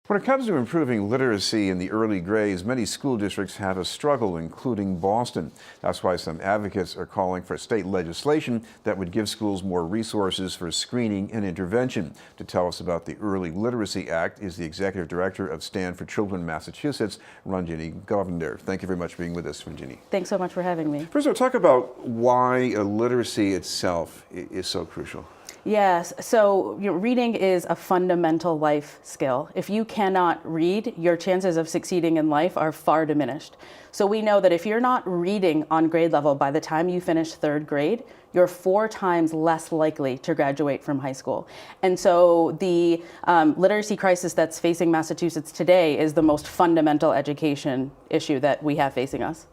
When it comes to improving literacy in the early grades, many school districts have a struggle, including Boston. That's why some advocates are calling for state legislation that would give schools more resources for screening and intervention. To tell us about the Early Literacy Act is the executive director of Stand for Children Massachusetts, Ranjini Govender. Thank you very much for being with us, Ranjini. Thanks so much for having me. First of all, talk about why literacy itself is so crucial. Yes, so reading is a fundamental life skill. If you cannot read, your chances of succeeding in life are far diminished. So we know that if you're not reading on grade level by the time you finish third grade, you're 4 times less likely to graduate from high school. And so the literacy crisis that's facing Massachusetts today is the most fundamental education issue that we have facing us.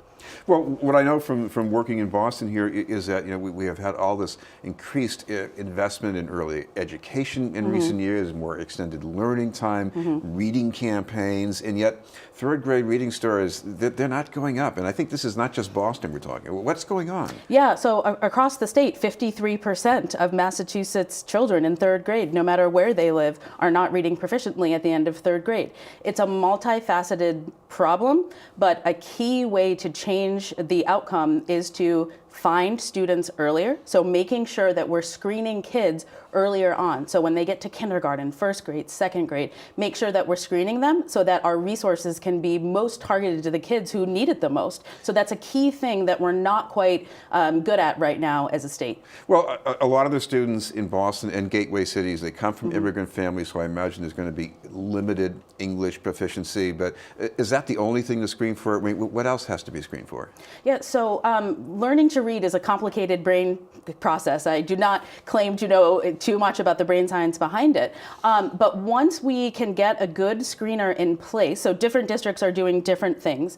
Well, what I know from working in Boston here is that we have had all this increased investment in early education in recent years, more extended learning time, reading campaigns, and yet third grade reading scores, they're not going up. And I think this is not just Boston we're talking. What's going on? Yeah, so across the state, 53% of Massachusetts children in third grade, no matter where they live, are not reading proficiently at the end of third grade. It's a multifaceted problem, but a key way to change the outcome is to find students earlier. So making sure that we're screening kids earlier on. So when they get to kindergarten, first grade, second grade, make sure that we're screening them so that our resources can be most targeted to the kids who need it the most. So that's a key thing that we're not quite good at right now as a state. Well, a lot of the students in Boston and gateway cities, they come from immigrant families, so I imagine there's going to be limited English proficiency, but is that the only thing to screen for? I mean, what else has to be screened for? Yeah, so learning to read is a complicated brain process. I do not claim to know too much about the brain science behind it. But once we can get a good screener in place, so different districts are doing different things,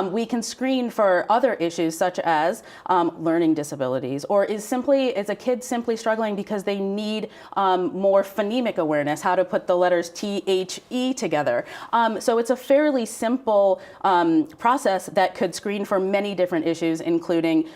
we can screen for other issues such as learning disabilities, or is a kid simply struggling because they need more phonemic awareness, how to put the letters T, H, E together. So it's a fairly simple process that could screen for many different issues, including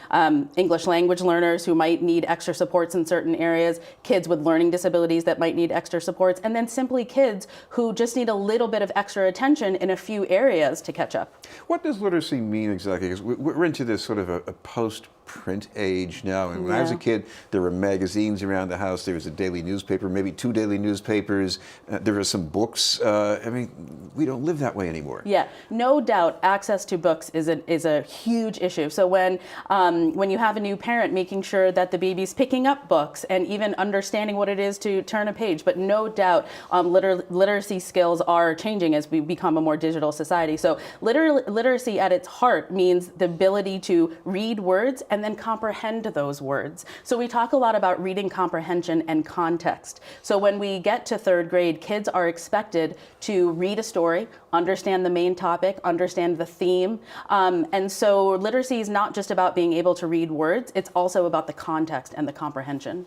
English language learners who might need extra supports in certain areas, kids with learning disabilities that might need extra supports, and then simply kids who just need a little bit of extra attention in a few areas to catch up. What does literacy mean exactly? Because we're into this sort of a post-print age now. And when I was a kid, there were magazines around the house. There was a daily newspaper, maybe 2 daily newspapers. There were some books. I mean, we don't live that way anymore. Yeah, no doubt access to books is a huge issue. So when you have a new parent, making sure that the baby's picking up books and even understanding what it is to turn a page. But no doubt literacy skills are changing as we become a more digital society. So literacy at its heart means the ability to read words and then comprehend those words. So we talk a lot about reading comprehension and context. So when we get to third grade, kids are expected to read a story, understand the main topic, understand the theme. And so literacy is not just about being able to read words, it's also about the context and the comprehension.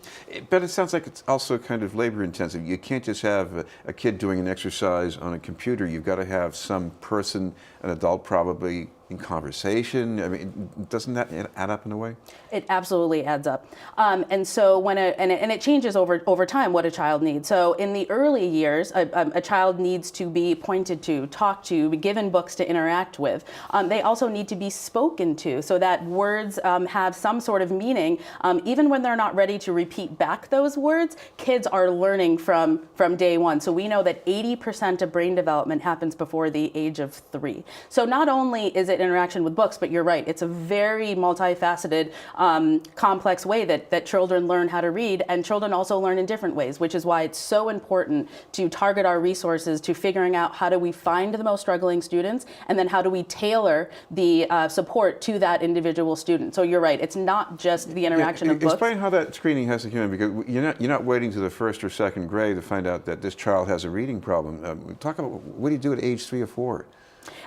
But it sounds like it's also kind of labor intensive. You can't just have a kid doing an exercise on a computer. You've got to have some person, an adult probably, in conversation. I mean, doesn't that add up in a way? It absolutely adds up. And so when it changes over time what a child needs. So in the early years, a child needs to be pointed to, talked to, be given books to interact with. They also need to be spoken to so that words have some sort of meaning. Even when they're not ready to repeat back those words, kids are learning from day one. So we know that 80% of brain development happens before the age of 3. So not only is it interaction with books, but you're right, it's a very multifaceted, complex way that children learn how to read, and children also learn in different ways, which is why it's so important to target our resources to figuring out how do we find the most struggling students, and then how do we tailor the support to that individual student. So you're right, it's not just the interaction of books. Explain how that screening has to come in, because you're not waiting to the first or second grade to find out that this child has a reading problem. Talk about what do you do at age 3 or 4?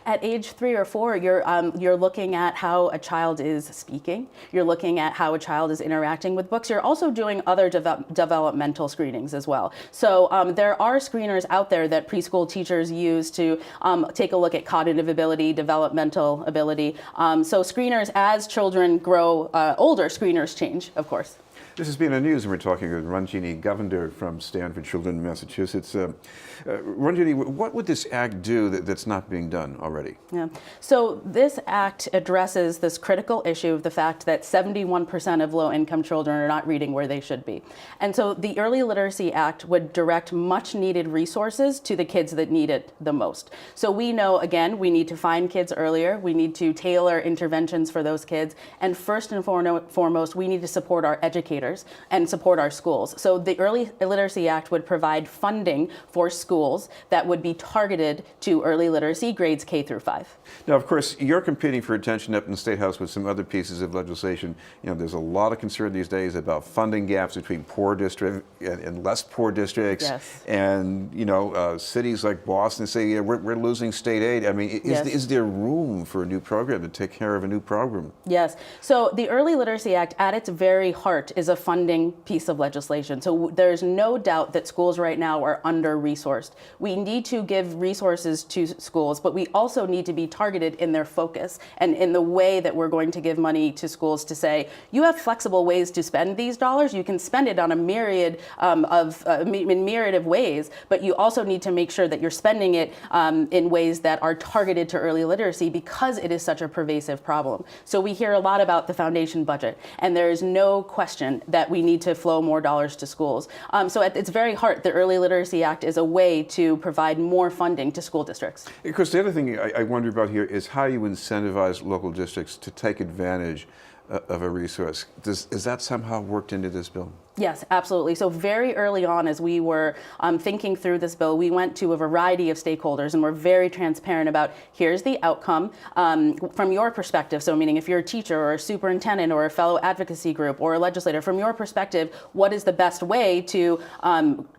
At age 3 or 4, you're looking at how a child is speaking. You're looking at how a child is interacting with books. You're also doing other developmental screenings as well. So there are screeners out there that preschool teachers use to take a look at cognitive ability, developmental ability. So screeners, as children grow older, screeners change, of course. This has been the news, and we're talking with Ranjini Govender from Stand for Children in Massachusetts. Ranjini, what would this act do that's not being done already? Yeah. So this act addresses this critical issue of the fact that 71% of low-income children are not reading where they should be. And so the Early Literacy Act would direct much needed resources to the kids that need it the most. So we know, again, we need to find kids earlier. We need to tailor interventions for those kids. And first and foremost, we need to support our educators and support our schools. So the Early Literacy Act would provide funding for schools that would be targeted to early literacy, grades K through 5. Now, of course, you're competing for attention up in the State House with some other pieces of legislation. You know, there's a lot of concern these days about funding gaps between poor districts and less poor districts. Yes. And, you know, cities like Boston say, yeah, we're losing state aid. I mean, is there room for a new program to take care of a new program? Yes. So the Early Literacy Act, at its very heart, is a funding piece of legislation. So there's no doubt that schools right now are under-resourced. We need to give resources to schools, but we also need to be targeted in their focus and in the way that we're going to give money to schools to say, you have flexible ways to spend these dollars. You can spend it on a myriad of ways, but you also need to make sure that you're spending it in ways that are targeted to early literacy because it is such a pervasive problem. So we hear a lot about the foundation budget, and there is no question that we need to flow more dollars to schools. So at its very heart, the Early Literacy Act is a way to provide more funding to school districts. Because the other thing I wonder about here is how you incentivize local districts to take advantage of a resource. Is that somehow worked into this bill? Yes, absolutely. So very early on, as we were thinking through this bill, we went to a variety of stakeholders and were very transparent about here's the outcome from your perspective. So meaning if you're a teacher or a superintendent or a fellow advocacy group or a legislator, from your perspective, what is the best way to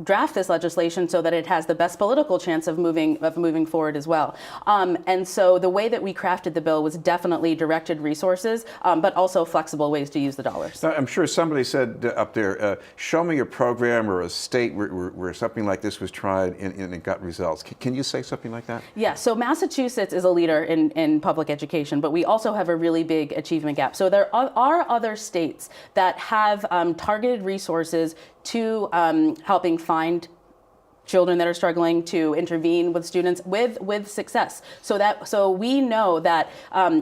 draft this legislation so that it has the best political chance of moving forward as well. And so the way that we crafted the bill was definitely directed resources, but also flexible ways to use the dollars. Now, I'm sure somebody said up there, show me a program or a state where something like this was tried and it got results. Can you say something like that? Yeah, so Massachusetts is a leader in public education, but we also have a really big achievement gap. So there are other states that have targeted resources to helping find children that are struggling, to intervene with students with success. So we know that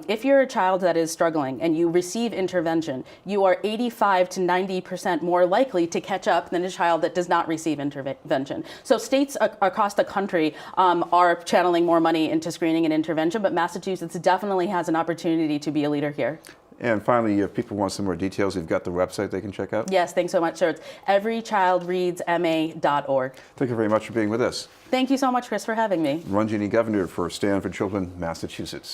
if you're a child that is struggling and you receive intervention, you are 85 to 90% more likely to catch up than a child that does not receive intervention. So states across the country are channeling more money into screening and intervention, but Massachusetts definitely has an opportunity to be a leader here. And finally, if people want some more details, you've got the website they can check out? Yes, thanks so much, sir. It's everychildreadsma.org. Thank you very much for being with us. Thank you so much, Chris, for having me. Ranjini Govender for Stand for Children, Massachusetts.